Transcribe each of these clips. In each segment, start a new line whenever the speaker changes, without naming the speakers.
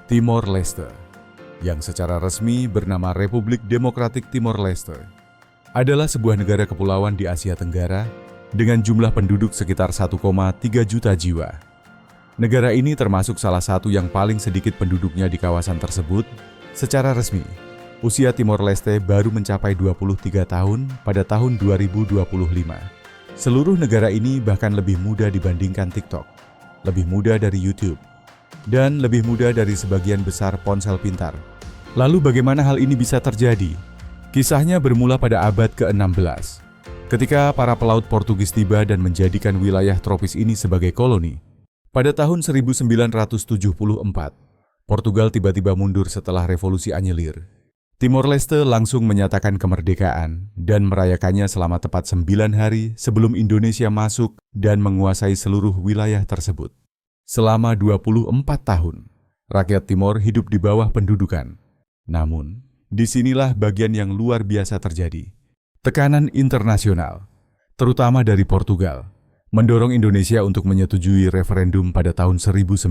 Timor Leste, yang secara resmi bernama Republik Demokratik Timor Leste, adalah sebuah negara kepulauan di Asia Tenggara dengan jumlah penduduk sekitar 1,3 juta jiwa. Negara ini termasuk salah satu yang paling sedikit penduduknya di kawasan tersebut. Secara resmi, usia Timor Leste baru mencapai 23 tahun pada tahun 2025. Seluruh negara ini bahkan lebih muda dibandingkan TikTok, lebih muda dari YouTube, dan lebih muda dari sebagian besar ponsel pintar. Lalu bagaimana hal ini bisa terjadi? Kisahnya bermula pada abad ke-16, ketika para pelaut Portugis tiba dan menjadikan wilayah tropis ini sebagai koloni. Pada tahun 1974, Portugal tiba-tiba mundur setelah revolusi Anyelir. Timor Leste langsung menyatakan kemerdekaan dan merayakannya selama tepat 9 hari sebelum Indonesia masuk dan menguasai seluruh wilayah tersebut. Selama 24 tahun, rakyat Timor hidup di bawah pendudukan. Namun, disinilah bagian yang luar biasa terjadi. Tekanan internasional, terutama dari Portugal, mendorong Indonesia untuk menyetujui referendum pada tahun 1999.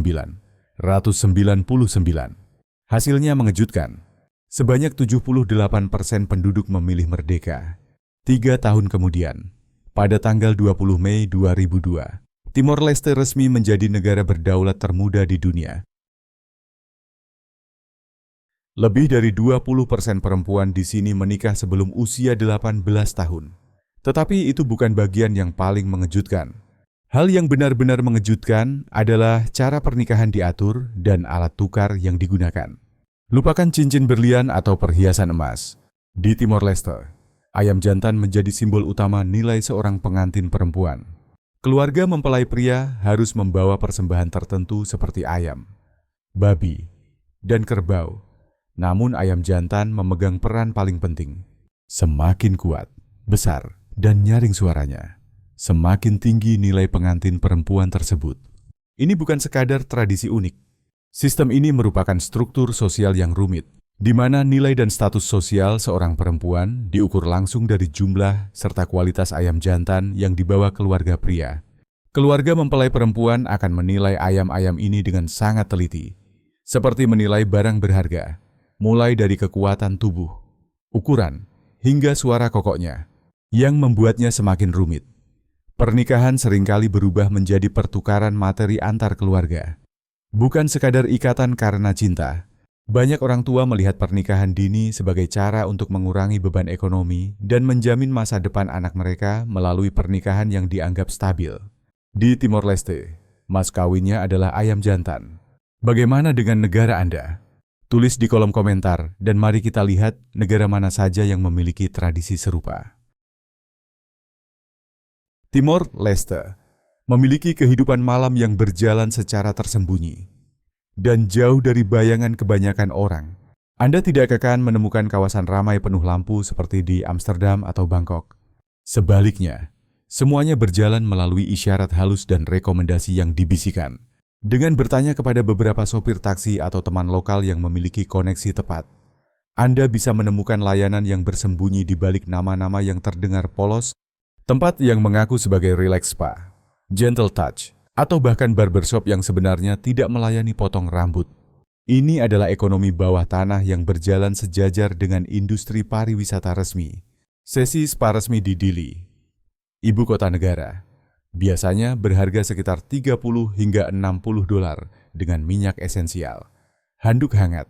Hasilnya mengejutkan. Sebanyak 78% penduduk memilih merdeka. 3 tahun kemudian, pada tanggal 20 Mei 2002, Timor Leste resmi menjadi negara berdaulat termuda di dunia. Lebih dari 20% perempuan di sini menikah sebelum usia 18 tahun. Tetapi itu bukan bagian yang paling mengejutkan. Hal yang benar-benar mengejutkan adalah cara pernikahan diatur dan alat tukar yang digunakan. Lupakan cincin berlian atau perhiasan emas. Di Timor Leste, ayam jantan menjadi simbol utama nilai seorang pengantin perempuan. Keluarga mempelai pria harus membawa persembahan tertentu seperti ayam, babi, dan kerbau. Namun ayam jantan memegang peran paling penting. Semakin kuat, besar, dan nyaring suaranya, semakin tinggi nilai pengantin perempuan tersebut. Ini bukan sekadar tradisi unik. Sistem ini merupakan struktur sosial yang rumit, di mana nilai dan status sosial seorang perempuan diukur langsung dari jumlah serta kualitas ayam jantan yang dibawa keluarga pria. Keluarga mempelai perempuan akan menilai ayam-ayam ini dengan sangat teliti, seperti menilai barang berharga, mulai dari kekuatan tubuh, ukuran, hingga suara kokoknya, yang membuatnya semakin rumit. Pernikahan seringkali berubah menjadi pertukaran materi antar keluarga. Bukan sekadar ikatan karena cinta. Banyak orang tua melihat pernikahan dini sebagai cara untuk mengurangi beban ekonomi dan menjamin masa depan anak mereka melalui pernikahan yang dianggap stabil. Di Timor Leste, mas kawinnya adalah ayam jantan. Bagaimana dengan negara Anda? Tulis di kolom komentar dan mari kita lihat negara mana saja yang memiliki tradisi serupa. Timor Leste memiliki kehidupan malam yang berjalan secara tersembunyi dan jauh dari bayangan kebanyakan orang. Anda tidak akan menemukan kawasan ramai penuh lampu seperti di Amsterdam atau Bangkok. Sebaliknya, semuanya berjalan melalui isyarat halus dan rekomendasi yang dibisikkan. Dengan bertanya kepada beberapa sopir taksi atau teman lokal yang memiliki koneksi tepat, Anda bisa menemukan layanan yang bersembunyi di balik nama-nama yang terdengar polos, tempat yang mengaku sebagai relax spa, gentle touch, atau bahkan barbershop yang sebenarnya tidak melayani potong rambut. Ini adalah ekonomi bawah tanah yang berjalan sejajar dengan industri pariwisata resmi. Sesi spa resmi di Dili, ibu kota negara, biasanya berharga sekitar 30 hingga 60 dolar dengan minyak esensial, handuk hangat,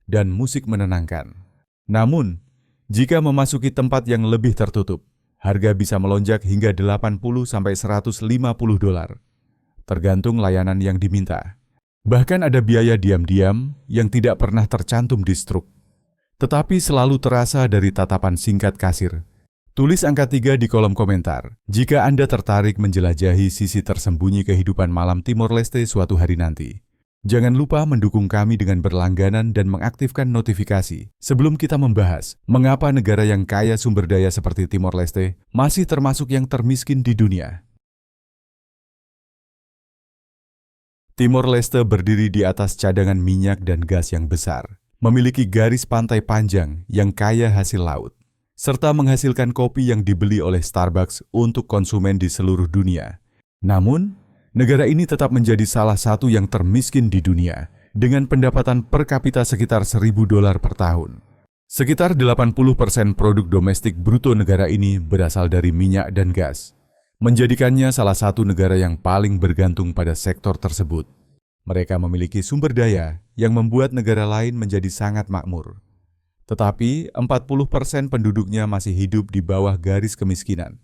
dan musik menenangkan. Namun, jika memasuki tempat yang lebih tertutup, harga bisa melonjak hingga 80 sampai 150 dolar, tergantung layanan yang diminta. Bahkan ada biaya diam-diam yang tidak pernah tercantum di struk, tetapi selalu terasa dari tatapan singkat kasir. Tulis angka 3 di kolom komentar jika Anda tertarik menjelajahi sisi tersembunyi kehidupan malam Timor Leste suatu hari nanti. Jangan lupa mendukung kami dengan berlangganan dan mengaktifkan notifikasi sebelum kita membahas mengapa negara yang kaya sumber daya seperti Timor Leste masih termasuk yang termiskin di dunia. Timor Leste berdiri di atas cadangan minyak dan gas yang besar, memiliki garis pantai panjang yang kaya hasil laut, serta menghasilkan kopi yang dibeli oleh Starbucks untuk konsumen di seluruh dunia. Namun, negara ini tetap menjadi salah satu yang termiskin di dunia dengan pendapatan per kapita sekitar $1.000 per tahun. Sekitar 80% produk domestik bruto negara ini berasal dari minyak dan gas, menjadikannya salah satu negara yang paling bergantung pada sektor tersebut. Mereka memiliki sumber daya yang membuat negara lain menjadi sangat makmur. Tetapi 40% penduduknya masih hidup di bawah garis kemiskinan.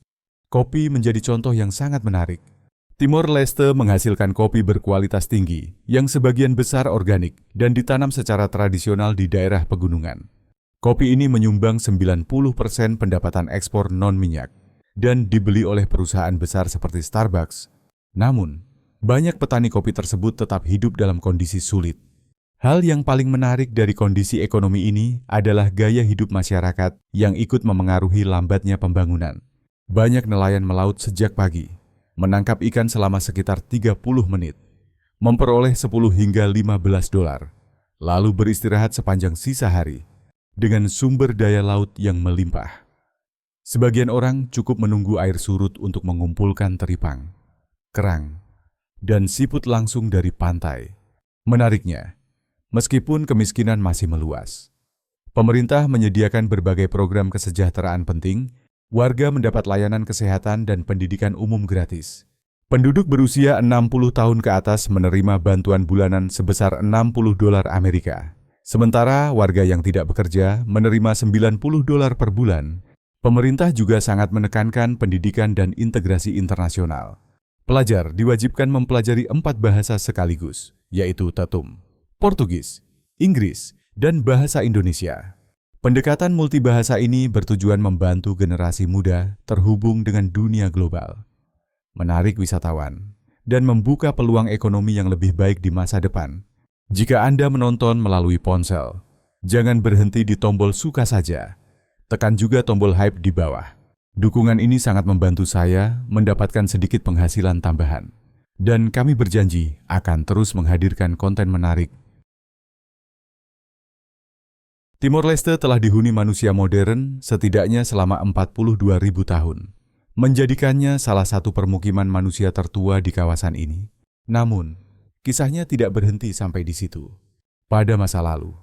Kopi menjadi contoh yang sangat menarik. Timor Leste menghasilkan kopi berkualitas tinggi yang sebagian besar organik dan ditanam secara tradisional di daerah pegunungan. Kopi ini menyumbang 90% pendapatan ekspor non-minyak dan dibeli oleh perusahaan besar seperti Starbucks. Namun, banyak petani kopi tersebut tetap hidup dalam kondisi sulit. Hal yang paling menarik dari kondisi ekonomi ini adalah gaya hidup masyarakat yang ikut memengaruhi lambatnya pembangunan. Banyak nelayan melaut sejak pagi, menangkap ikan selama sekitar 30 menit, memperoleh 10 hingga $15, lalu beristirahat sepanjang sisa hari dengan sumber daya laut yang melimpah. Sebagian orang cukup menunggu air surut untuk mengumpulkan teripang, kerang, dan siput langsung dari pantai. Menariknya, meskipun kemiskinan masih meluas, pemerintah menyediakan berbagai program kesejahteraan penting, warga mendapat layanan kesehatan dan pendidikan umum gratis. Penduduk berusia 60 tahun ke atas menerima bantuan bulanan sebesar $60 Amerika. Sementara warga yang tidak bekerja menerima $90 per bulan. Pemerintah juga sangat menekankan pendidikan dan integrasi internasional. Pelajar diwajibkan mempelajari 4 bahasa sekaligus, yaitu Tatum, Portugis, Inggris, dan bahasa Indonesia. Pendekatan multibahasa ini bertujuan membantu generasi muda terhubung dengan dunia global, menarik wisatawan, dan membuka peluang ekonomi yang lebih baik di masa depan. Jika Anda menonton melalui ponsel, jangan berhenti di tombol suka saja. Tekan juga tombol hype di bawah. Dukungan ini sangat membantu saya mendapatkan sedikit penghasilan tambahan. Dan kami berjanji akan terus menghadirkan konten menarik. Timor Leste telah dihuni manusia modern setidaknya selama 42.000 tahun, menjadikannya salah satu permukiman manusia tertua di kawasan ini. Namun, kisahnya tidak berhenti sampai di situ. Pada masa lalu,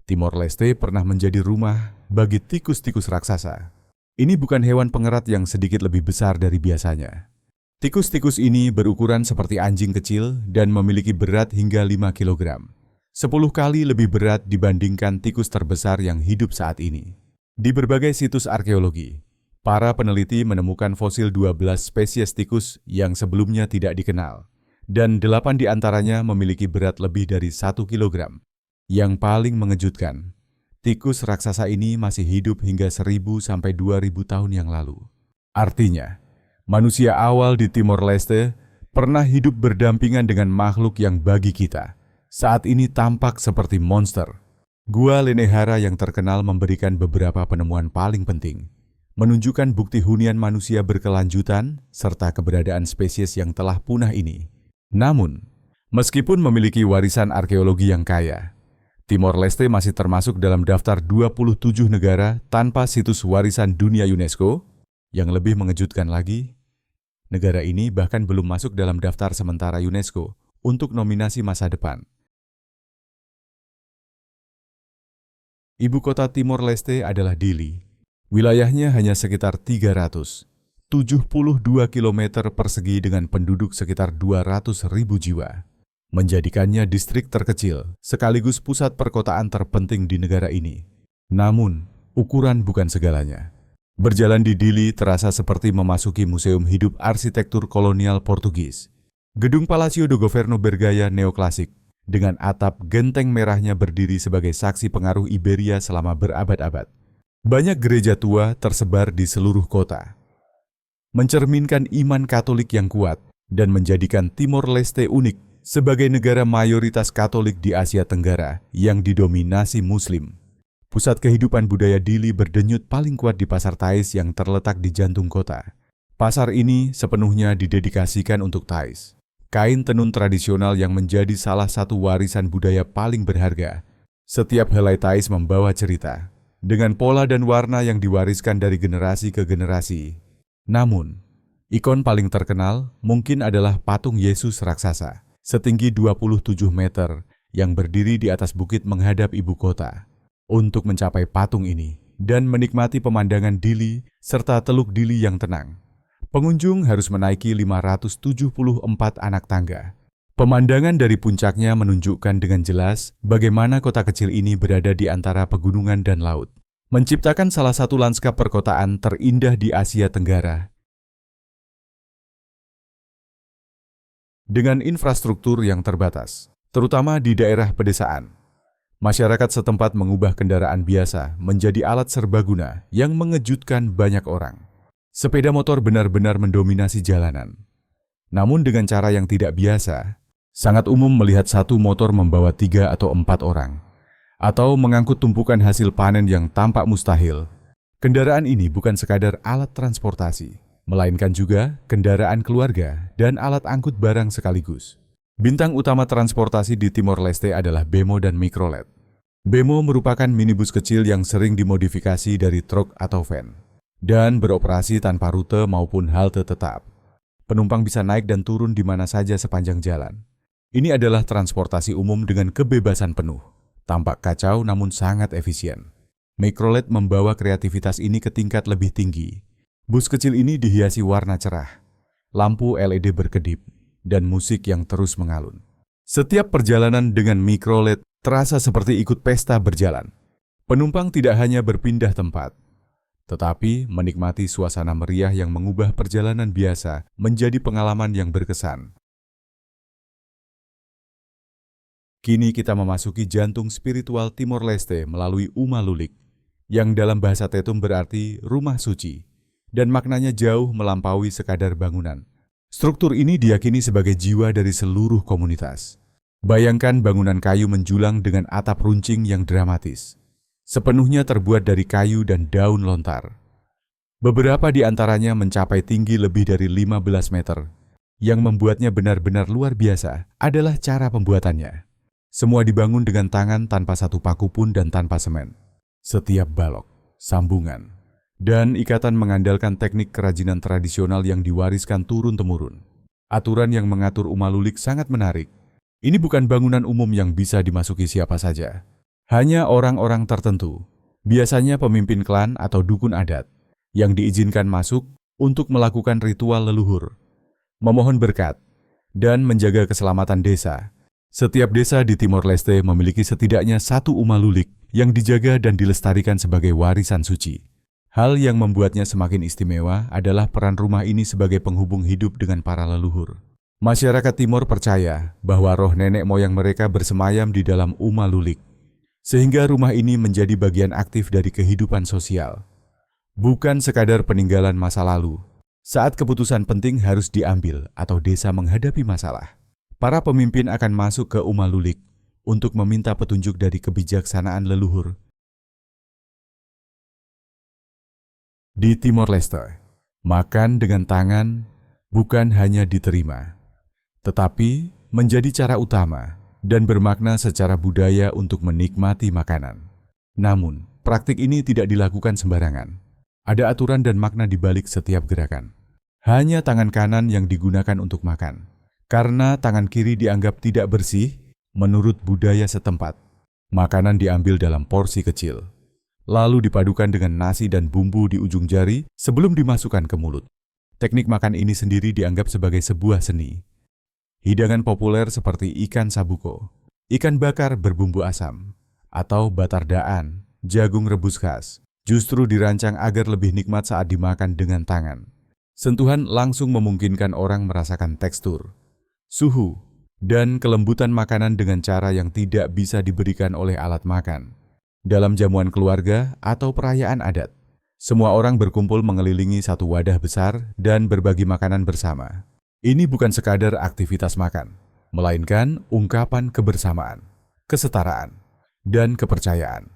Timor Leste pernah menjadi rumah bagi tikus-tikus raksasa. Ini bukan hewan pengerat yang sedikit lebih besar dari biasanya. Tikus-tikus ini berukuran seperti anjing kecil dan memiliki berat hingga 5 kg. 10 kali lebih berat dibandingkan tikus terbesar yang hidup saat ini. Di berbagai situs arkeologi, para peneliti menemukan fosil 12 spesies tikus yang sebelumnya tidak dikenal, dan 8 di antaranya memiliki berat lebih dari 1 kg. Yang paling mengejutkan, tikus raksasa ini masih hidup hingga 1.000 sampai 2.000 tahun yang lalu. Artinya, manusia awal di Timor Leste pernah hidup berdampingan dengan makhluk yang bagi kita saat ini tampak seperti monster. Gua Lenehara yang terkenal memberikan beberapa penemuan paling penting, menunjukkan bukti hunian manusia berkelanjutan serta keberadaan spesies yang telah punah ini. Namun, meskipun memiliki warisan arkeologi yang kaya, Timor Leste masih termasuk dalam daftar 27 negara tanpa situs warisan dunia UNESCO. Yang lebih mengejutkan lagi, negara ini bahkan belum masuk dalam daftar sementara UNESCO untuk nominasi masa depan. Ibu kota Timor Leste adalah Dili. Wilayahnya hanya sekitar 372 km persegi dengan penduduk sekitar 200.000 jiwa. Menjadikannya distrik terkecil sekaligus pusat perkotaan terpenting di negara ini. Namun, ukuran bukan segalanya. Berjalan di Dili terasa seperti memasuki museum hidup arsitektur kolonial Portugis. Gedung Palacio do Governo bergaya neoklasik, dengan atap genteng merahnya berdiri sebagai saksi pengaruh Iberia selama berabad-abad. Banyak gereja tua tersebar di seluruh kota, mencerminkan iman Katolik yang kuat dan menjadikan Timor Leste unik sebagai negara mayoritas Katolik di Asia Tenggara yang didominasi Muslim. Pusat kehidupan budaya Dili berdenyut paling kuat di Pasar Thais yang terletak di jantung kota. Pasar ini sepenuhnya didedikasikan untuk Thais, kain tenun tradisional yang menjadi salah satu warisan budaya paling berharga. Setiap helai Thais membawa cerita, dengan pola dan warna yang diwariskan dari generasi ke generasi. Namun, ikon paling terkenal mungkin adalah patung Yesus raksasa, setinggi 27 meter, yang berdiri di atas bukit menghadap ibu kota. Untuk mencapai patung ini dan menikmati pemandangan Dili serta Teluk Dili yang tenang, pengunjung harus menaiki 574 anak tangga. Pemandangan dari puncaknya menunjukkan dengan jelas bagaimana kota kecil ini berada di antara pegunungan dan laut, menciptakan salah satu lanskap perkotaan terindah di Asia Tenggara. Dengan infrastruktur yang terbatas, terutama di daerah pedesaan, masyarakat setempat mengubah kendaraan biasa menjadi alat serbaguna yang mengejutkan banyak orang. Sepeda motor benar-benar mendominasi jalanan. Namun dengan cara yang tidak biasa, sangat umum melihat satu motor membawa 3 atau 4 orang, atau mengangkut tumpukan hasil panen yang tampak mustahil. Kendaraan ini bukan sekadar alat transportasi, melainkan juga kendaraan keluarga dan alat angkut barang sekaligus. Bintang utama transportasi di Timor Leste adalah bemo dan mikrolet. Bemo merupakan minibus kecil yang sering dimodifikasi dari truk atau van, dan beroperasi tanpa rute maupun halte tetap. Penumpang bisa naik dan turun di mana saja sepanjang jalan. Ini adalah transportasi umum dengan kebebasan penuh. Tampak kacau namun sangat efisien. Mikrolet membawa kreativitas ini ke tingkat lebih tinggi. Bus kecil ini dihiasi warna cerah, lampu LED berkedip, dan musik yang terus mengalun. Setiap perjalanan dengan mikrolet terasa seperti ikut pesta berjalan. Penumpang tidak hanya berpindah tempat, tetapi menikmati suasana meriah yang mengubah perjalanan biasa menjadi pengalaman yang berkesan. Kini kita memasuki jantung spiritual Timor Leste melalui Uma Lulik, yang dalam bahasa Tetum berarti rumah suci, dan maknanya jauh melampaui sekadar bangunan. Struktur ini diyakini sebagai jiwa dari seluruh komunitas. Bayangkan bangunan kayu menjulang dengan atap runcing yang dramatis, sepenuhnya terbuat dari kayu dan daun lontar. Beberapa di antaranya mencapai tinggi lebih dari 15 meter. Yang membuatnya benar-benar luar biasa adalah cara pembuatannya. Semua dibangun dengan tangan tanpa satu paku pun dan tanpa semen. Setiap balok, sambungan, dan ikatan mengandalkan teknik kerajinan tradisional yang diwariskan turun-temurun. Aturan yang mengatur Uma Lulik sangat menarik. Ini bukan bangunan umum yang bisa dimasuki siapa saja. Hanya orang-orang tertentu, biasanya pemimpin klan atau dukun adat, yang diizinkan masuk untuk melakukan ritual leluhur, memohon berkat, dan menjaga keselamatan desa. Setiap desa di Timor Leste memiliki setidaknya satu Uma Lulik yang dijaga dan dilestarikan sebagai warisan suci. Hal yang membuatnya semakin istimewa adalah peran rumah ini sebagai penghubung hidup dengan para leluhur. Masyarakat Timor percaya bahwa roh nenek moyang mereka bersemayam di dalam Uma Lulik, sehingga rumah ini menjadi bagian aktif dari kehidupan sosial. Bukan sekadar peninggalan masa lalu. Saat keputusan penting harus diambil atau desa menghadapi masalah, para pemimpin akan masuk ke Uma Lulik untuk meminta petunjuk dari kebijaksanaan leluhur. Di Timor Leste, makan dengan tangan bukan hanya diterima, tetapi menjadi cara utama dan bermakna secara budaya untuk menikmati makanan. Namun, praktik ini tidak dilakukan sembarangan. Ada aturan dan makna di balik setiap gerakan. Hanya tangan kanan yang digunakan untuk makan, karena tangan kiri dianggap tidak bersih menurut budaya setempat. Makanan diambil dalam porsi kecil, lalu dipadukan dengan nasi dan bumbu di ujung jari sebelum dimasukkan ke mulut. Teknik makan ini sendiri dianggap sebagai sebuah seni. Hidangan populer seperti ikan sabuko, ikan bakar berbumbu asam, atau batardaan, jagung rebus khas, justru dirancang agar lebih nikmat saat dimakan dengan tangan. Sentuhan langsung memungkinkan orang merasakan tekstur, suhu, dan kelembutan makanan dengan cara yang tidak bisa diberikan oleh alat makan. Dalam jamuan keluarga atau perayaan adat, semua orang berkumpul mengelilingi satu wadah besar dan berbagi makanan bersama. Ini bukan sekadar aktivitas makan, melainkan ungkapan kebersamaan, kesetaraan, dan kepercayaan.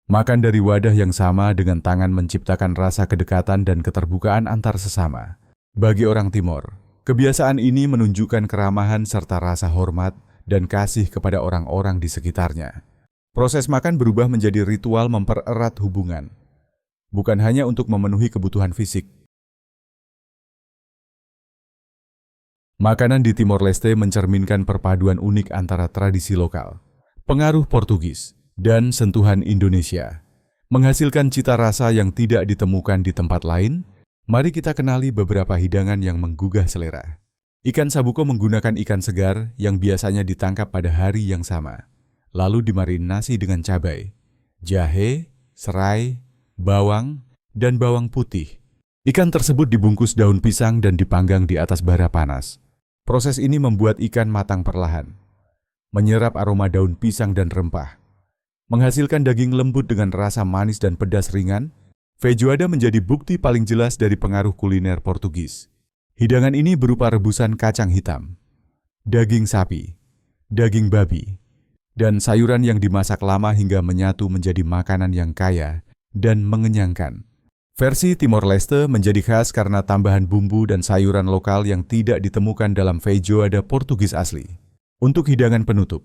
Makan dari wadah yang sama dengan tangan menciptakan rasa kedekatan dan keterbukaan antar sesama. Bagi orang Timor, kebiasaan ini menunjukkan keramahan serta rasa hormat dan kasih kepada orang-orang di sekitarnya. Proses makan berubah menjadi ritual mempererat hubungan, bukan hanya untuk memenuhi kebutuhan fisik. Makanan di Timor Leste mencerminkan perpaduan unik antara tradisi lokal, pengaruh Portugis, dan sentuhan Indonesia. Menghasilkan cita rasa yang tidak ditemukan di tempat lain, mari kita kenali beberapa hidangan yang menggugah selera. Ikan sabuko menggunakan ikan segar yang biasanya ditangkap pada hari yang sama, lalu dimarinasi dengan cabai, jahe, serai, bawang, dan bawang putih. Ikan tersebut dibungkus daun pisang dan dipanggang di atas bara panas. Proses ini membuat ikan matang perlahan, menyerap aroma daun pisang dan rempah. Menghasilkan daging lembut dengan rasa manis dan pedas ringan, feijoada menjadi bukti paling jelas dari pengaruh kuliner Portugis. Hidangan ini berupa rebusan kacang hitam, daging sapi, daging babi, dan sayuran yang dimasak lama hingga menyatu menjadi makanan yang kaya dan mengenyangkan. Versi Timor Leste menjadi khas karena tambahan bumbu dan sayuran lokal yang tidak ditemukan dalam feijoada Portugis asli. Untuk hidangan penutup,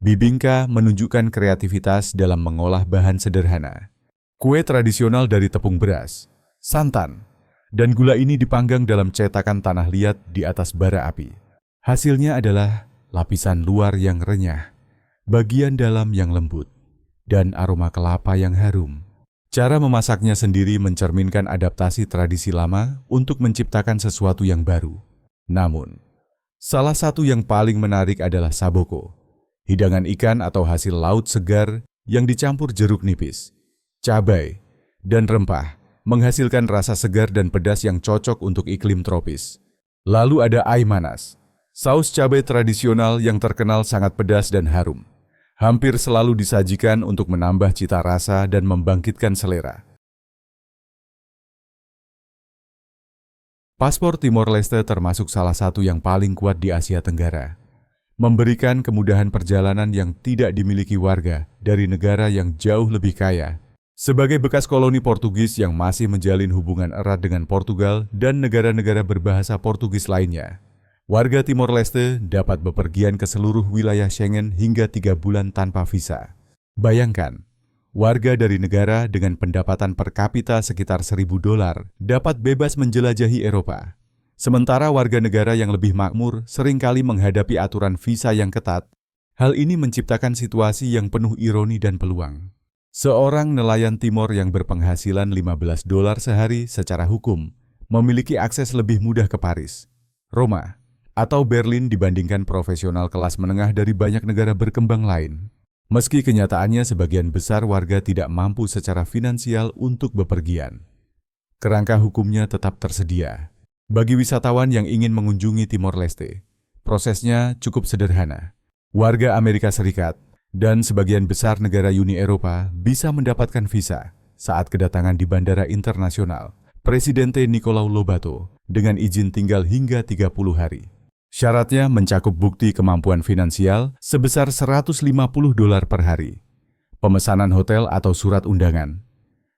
bibingka menunjukkan kreativitas dalam mengolah bahan sederhana. Kue tradisional dari tepung beras, santan, dan gula ini dipanggang dalam cetakan tanah liat di atas bara api. Hasilnya adalah lapisan luar yang renyah, bagian dalam yang lembut, dan aroma kelapa yang harum. Cara memasaknya sendiri mencerminkan adaptasi tradisi lama untuk menciptakan sesuatu yang baru. Namun, salah satu yang paling menarik adalah saboko, hidangan ikan atau hasil laut segar yang dicampur jeruk nipis, cabai, dan rempah, menghasilkan rasa segar dan pedas yang cocok untuk iklim tropis. Lalu ada aimanas, saus cabai tradisional yang terkenal sangat pedas dan harum. Hampir selalu disajikan untuk menambah cita rasa dan membangkitkan selera. Paspor Timor Leste termasuk salah satu yang paling kuat di Asia Tenggara, memberikan kemudahan perjalanan yang tidak dimiliki warga dari negara yang jauh lebih kaya. Sebagai bekas koloni Portugis yang masih menjalin hubungan erat dengan Portugal dan negara-negara berbahasa Portugis lainnya, warga Timor Leste dapat bepergian ke seluruh wilayah Schengen hingga 3 bulan tanpa visa. Bayangkan, warga dari negara dengan pendapatan per kapita sekitar $1.000 dapat bebas menjelajahi Eropa. Sementara warga negara yang lebih makmur seringkali menghadapi aturan visa yang ketat. Hal ini menciptakan situasi yang penuh ironi dan peluang. Seorang nelayan Timor yang berpenghasilan $15 sehari secara hukum memiliki akses lebih mudah ke Paris, Roma, atau Berlin dibandingkan profesional kelas menengah dari banyak negara berkembang lain. Meski kenyataannya sebagian besar warga tidak mampu secara finansial untuk bepergian, kerangka hukumnya tetap tersedia. Bagi wisatawan yang ingin mengunjungi Timor Leste, prosesnya cukup sederhana. Warga Amerika Serikat dan sebagian besar negara Uni Eropa bisa mendapatkan visa saat kedatangan di bandara internasional Presidente Nicolau Lobato dengan izin tinggal hingga 30 hari. Syaratnya mencakup bukti kemampuan finansial sebesar $150 per hari, pemesanan hotel atau surat undangan,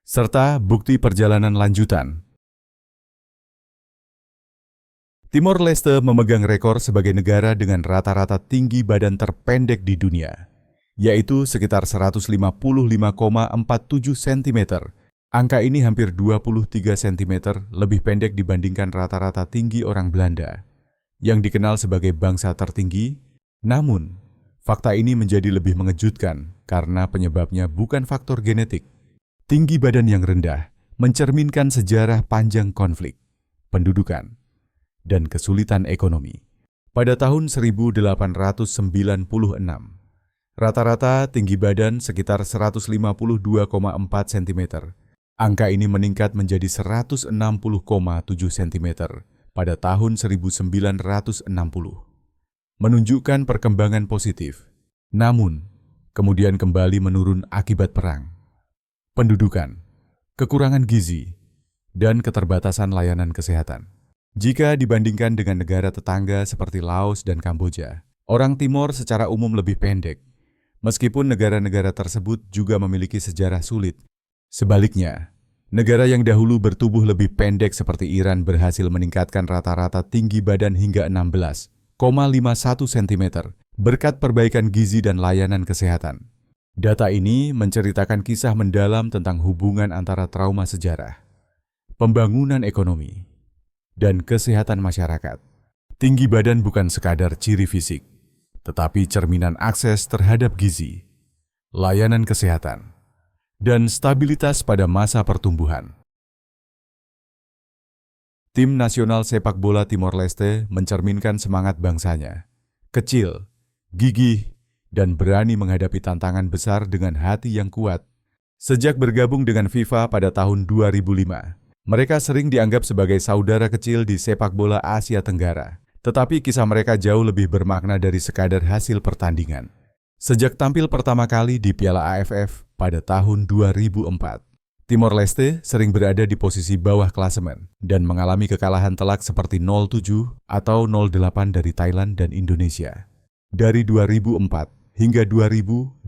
serta bukti perjalanan lanjutan. Timor Leste memegang rekor sebagai negara dengan rata-rata tinggi badan terpendek di dunia, yaitu sekitar 155,47 cm. Angka ini hampir 23 cm lebih pendek dibandingkan rata-rata tinggi orang Belanda, yang dikenal sebagai bangsa tertinggi. Namun, fakta ini menjadi lebih mengejutkan karena penyebabnya bukan faktor genetik. Tinggi badan yang rendah mencerminkan sejarah panjang konflik, pendudukan, dan kesulitan ekonomi. Pada tahun 1896, rata-rata tinggi badan sekitar 152,4 cm. Angka ini meningkat menjadi 160,7 cm pada tahun 1960, menunjukkan perkembangan positif. Namun, kemudian kembali menurun akibat perang, pendudukan, kekurangan gizi, dan keterbatasan layanan kesehatan. Jika dibandingkan dengan negara tetangga seperti Laos dan Kamboja, orang Timor secara umum lebih pendek, meskipun negara-negara tersebut juga memiliki sejarah sulit. Sebaliknya, negara yang dahulu bertubuh lebih pendek seperti Iran berhasil meningkatkan rata-rata tinggi badan hingga 16,51 cm berkat perbaikan gizi dan layanan kesehatan. Data ini menceritakan kisah mendalam tentang hubungan antara trauma sejarah, pembangunan ekonomi, dan kesehatan masyarakat. Tinggi badan bukan sekadar ciri fisik, tetapi cerminan akses terhadap gizi, layanan kesehatan, dan stabilitas pada masa pertumbuhan. Tim nasional sepak bola Timor Leste mencerminkan semangat bangsanya. Kecil, gigih, dan berani menghadapi tantangan besar dengan hati yang kuat. Sejak bergabung dengan FIFA pada tahun 2005, mereka sering dianggap sebagai saudara kecil di sepak bola Asia Tenggara. Tetapi kisah mereka jauh lebih bermakna dari sekadar hasil pertandingan. Sejak tampil pertama kali di Piala AFF pada tahun 2004, Timor Leste sering berada di posisi bawah klasemen dan mengalami kekalahan telak seperti 0-7 atau 0-8 dari Thailand dan Indonesia. Dari 2004 hingga 2024,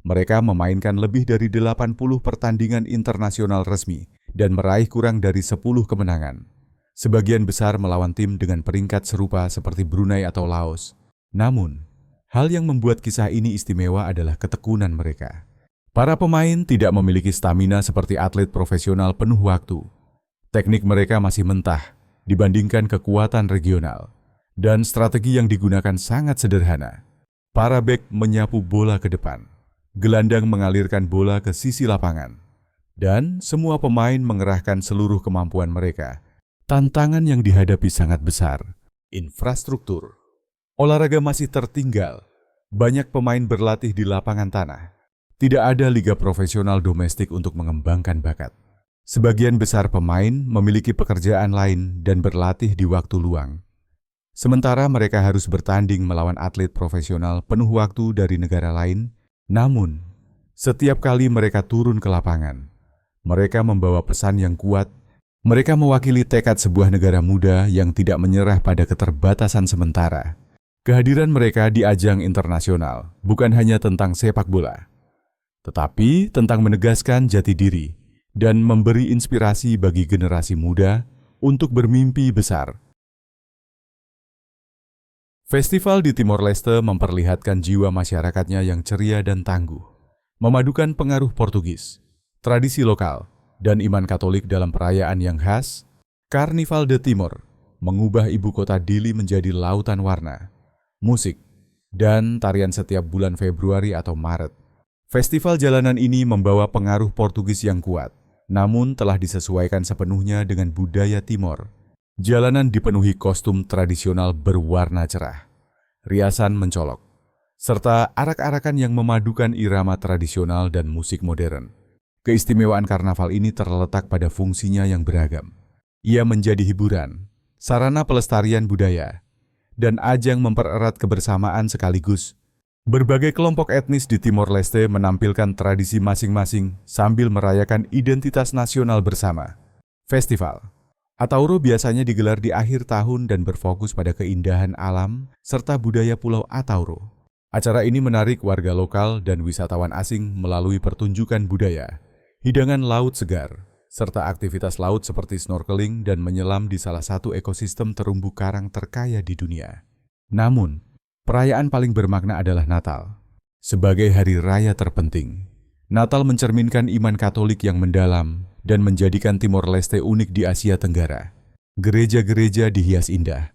mereka memainkan lebih dari 80 pertandingan internasional resmi dan meraih kurang dari 10 kemenangan. Sebagian besar melawan tim dengan peringkat serupa seperti Brunei atau Laos. Namun, hal yang membuat kisah ini istimewa adalah ketekunan mereka. Para pemain tidak memiliki stamina seperti atlet profesional penuh waktu. Teknik mereka masih mentah dibandingkan kekuatan regional. Dan strategi yang digunakan sangat sederhana. Para bek menyapu bola ke depan. Gelandang mengalirkan bola ke sisi lapangan. Dan semua pemain mengerahkan seluruh kemampuan mereka. Tantangan yang dihadapi sangat besar. Infrastruktur. Olahraga masih tertinggal. Banyak pemain berlatih di lapangan tanah. Tidak ada liga profesional domestik untuk mengembangkan bakat. Sebagian besar pemain memiliki pekerjaan lain dan berlatih di waktu luang. Sementara mereka harus bertanding melawan atlet profesional penuh waktu dari negara lain. Namun, setiap kali mereka turun ke lapangan, mereka membawa pesan yang kuat. Mereka mewakili tekad sebuah negara muda yang tidak menyerah pada keterbatasan sementara. Kehadiran mereka di ajang internasional bukan hanya tentang sepak bola, tetapi tentang menegaskan jati diri dan memberi inspirasi bagi generasi muda untuk bermimpi besar. Festival di Timor Leste memperlihatkan jiwa masyarakatnya yang ceria dan tangguh, memadukan pengaruh Portugis, tradisi lokal, dan iman Katolik dalam perayaan yang khas. Karnival de Timor mengubah ibu kota Dili menjadi lautan warna, musik, dan tarian setiap bulan Februari atau Maret. Festival jalanan ini membawa pengaruh Portugis yang kuat, namun telah disesuaikan sepenuhnya dengan budaya Timor. Jalanan dipenuhi kostum tradisional berwarna cerah, riasan mencolok, serta arak-arakan yang memadukan irama tradisional dan musik modern. Keistimewaan karnaval ini terletak pada fungsinya yang beragam. Ia menjadi hiburan, sarana pelestarian budaya, dan ajang mempererat kebersamaan sekaligus. Berbagai kelompok etnis di Timor Leste menampilkan tradisi masing-masing sambil merayakan identitas nasional bersama. Festival Atauro biasanya digelar di akhir tahun dan berfokus pada keindahan alam serta budaya Pulau Atauro. Acara ini menarik warga lokal dan wisatawan asing melalui pertunjukan budaya, hidangan laut segar, serta aktivitas laut seperti snorkeling dan menyelam di salah satu ekosistem terumbu karang terkaya di dunia. Namun, perayaan paling bermakna adalah Natal. Sebagai hari raya terpenting, Natal mencerminkan iman Katolik yang mendalam dan menjadikan Timor Leste unik di Asia Tenggara. Gereja-gereja dihias indah.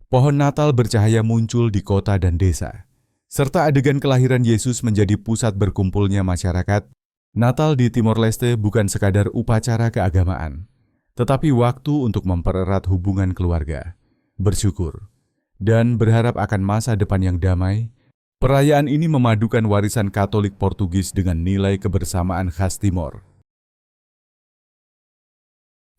Pohon Natal bercahaya muncul di kota dan desa. Serta adegan kelahiran Yesus menjadi pusat berkumpulnya masyarakat. Natal di Timor Leste bukan sekadar upacara keagamaan, tetapi waktu untuk mempererat hubungan keluarga, bersyukur, dan berharap akan masa depan yang damai. Perayaan ini memadukan warisan Katolik Portugis dengan nilai kebersamaan khas Timor.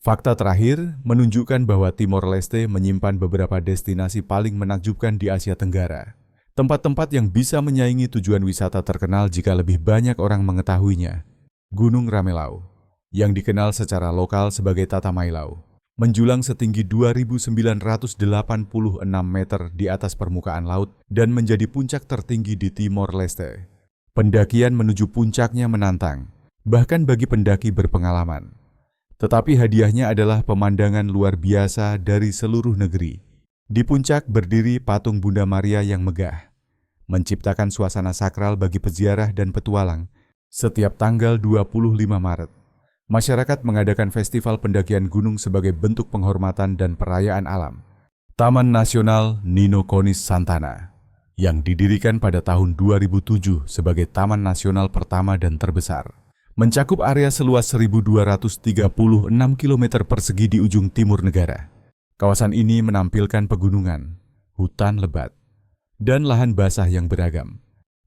Fakta terakhir menunjukkan bahwa Timor Leste menyimpan beberapa destinasi paling menakjubkan di Asia Tenggara. Tempat-tempat yang bisa menyaingi tujuan wisata terkenal jika lebih banyak orang mengetahuinya. Gunung Ramelau, yang dikenal secara lokal sebagai Tatamailau, menjulang setinggi 2.986 meter di atas permukaan laut dan menjadi puncak tertinggi di Timor Leste. Pendakian menuju puncaknya menantang, bahkan bagi pendaki berpengalaman. Tetapi hadiahnya adalah pemandangan luar biasa dari seluruh negeri. Di puncak berdiri patung Bunda Maria yang megah, menciptakan suasana sakral bagi peziarah dan petualang. Setiap tanggal 25 Maret, masyarakat mengadakan festival pendakian gunung sebagai bentuk penghormatan dan perayaan alam. Taman Nasional Nino Konis Santana yang didirikan pada tahun 2007 sebagai taman nasional pertama dan terbesar. Mencakup area seluas 1.236 km persegi di ujung timur negara. Kawasan ini menampilkan pegunungan, hutan lebat, dan lahan basah yang beragam.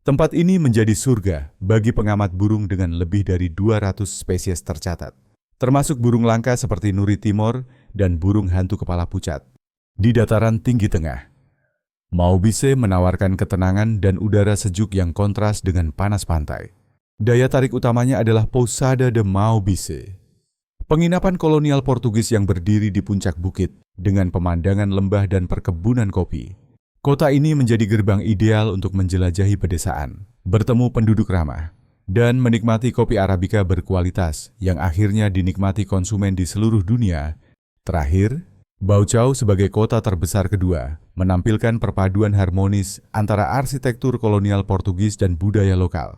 Tempat ini menjadi surga bagi pengamat burung dengan lebih dari 200 spesies tercatat, termasuk burung langka seperti nuri timor dan burung hantu kepala pucat. Di dataran tinggi tengah, Maubisse menawarkan ketenangan dan udara sejuk yang kontras dengan panas pantai. Daya tarik utamanya adalah Pousada de Maubisse, penginapan kolonial Portugis yang berdiri di puncak bukit dengan pemandangan lembah dan perkebunan kopi. Kota ini menjadi gerbang ideal untuk menjelajahi pedesaan, bertemu penduduk ramah, dan menikmati kopi Arabica berkualitas yang akhirnya dinikmati konsumen di seluruh dunia. Terakhir, Baucau sebagai kota terbesar kedua menampilkan perpaduan harmonis antara arsitektur kolonial Portugis dan budaya lokal.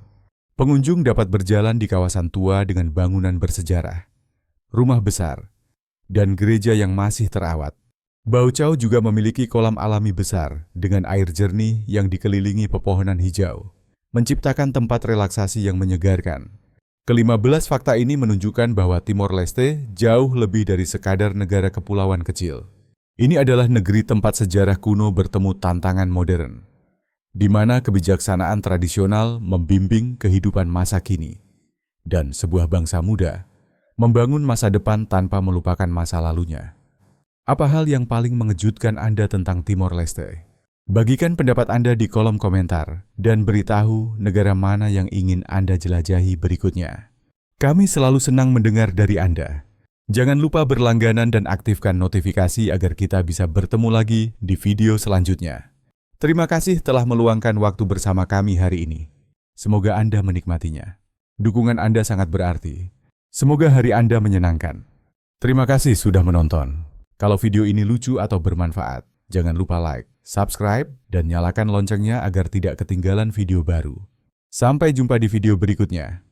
Pengunjung dapat berjalan di kawasan tua dengan bangunan bersejarah, rumah besar, dan gereja yang masih terawat. Baucau juga memiliki kolam alami besar dengan air jernih yang dikelilingi pepohonan hijau, menciptakan tempat relaksasi yang menyegarkan. Ke-15 fakta ini menunjukkan bahwa Timor Leste jauh lebih dari sekadar negara kepulauan kecil. Ini adalah negeri tempat sejarah kuno bertemu tantangan modern, di mana kebijaksanaan tradisional membimbing kehidupan masa kini, dan sebuah bangsa muda membangun masa depan tanpa melupakan masa lalunya. Apa hal yang paling mengejutkan Anda tentang Timor Leste? Bagikan pendapat Anda di kolom komentar dan beritahu negara mana yang ingin Anda jelajahi berikutnya. Kami selalu senang mendengar dari Anda. Jangan lupa berlangganan dan aktifkan notifikasi agar kita bisa bertemu lagi di video selanjutnya. Terima kasih telah meluangkan waktu bersama kami hari ini. Semoga Anda menikmatinya. Dukungan Anda sangat berarti. Semoga hari Anda menyenangkan. Terima kasih sudah menonton. Kalau video ini lucu atau bermanfaat, jangan lupa like, subscribe, dan nyalakan loncengnya agar tidak ketinggalan video baru. Sampai jumpa di video berikutnya.